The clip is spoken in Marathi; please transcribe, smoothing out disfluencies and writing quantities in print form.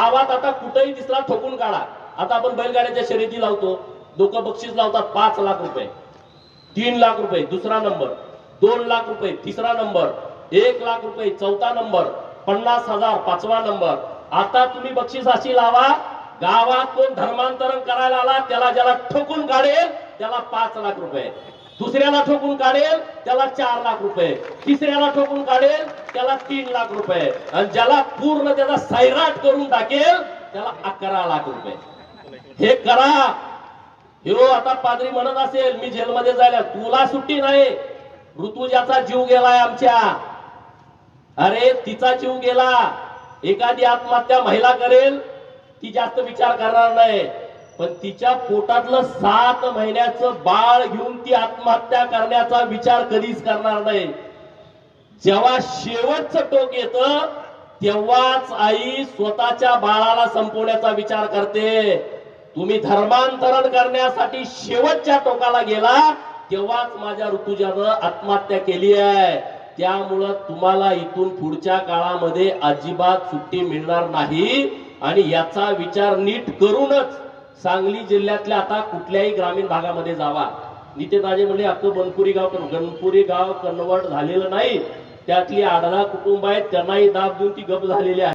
गावात आता कुठेही दिसला ठोकून काढा. आता आपण बैलगाड्याच्या शर्यती लावतो, लोक बक्षीस लावतात 5 लाख रुपये, 3 लाख रुपये दुसरा नंबर, 2 लाख रुपये तिसरा नंबर, 1 लाख रुपये चौथा नंबर, 50,000 पाचवा नंबर. आता तुम्ही बक्षीस अशी लावा, गावात कोण धर्मांतरण करायला आला त्याला ज्याला ठोकून काढेल त्याला 5 लाख रुपये, दुसऱ्याला ठोकून काढेल त्याला 4 लाख रुपये, तिसऱ्याला ठोकून काढेल त्याला 3 लाख रुपये, आणि ज्याला पूर्ण त्याचा सैराट करून टाकेल त्याला 11 लाख रुपये. हे करा. हो आता पादरी म्हणत असेल मी जेलमध्ये जायला, तुला सुट्टी नाही. ऋतुजाचा जीव गेलाय आमच्या. अरे तिचा जीव गेला. एखादी आत्महत्या महिला करेल ती जास्त विचार करणार नाही, पण तिच्या पोटातलं 7 महिन्याचं बाळ घेऊन ती आत्महत्या करण्याचा विचार कधीच करणार नाही. जेव्हा शेवटचं टोक येतं तेव्हाच आई स्वतःच्या बाळाला संपवण्याचा विचार करते. तुम्ही धर्मांतरण करण्यासाठी शेवटच्या टोकाला गेला तेव्हाच माझ्या ऋतुजानं आत्महत्या केली आहे. त्यामुळं तुम्हाला इथून पुढच्या काळामध्ये अजिबात सुट्टी मिळणार नाही, आणि याचा विचार नीट करूनच सांगली जिल्ह्यातल्या आता कुठल्याही ग्रामीण भागामध्ये जावा. नितेशराजे म्हणले आपलं गणपुरी गाव कन्वर्ट झालेलं नाही, त्यातली 18 कुटुंब आहेत त्यांनाही दाब देऊन ती गप झालेली आहे.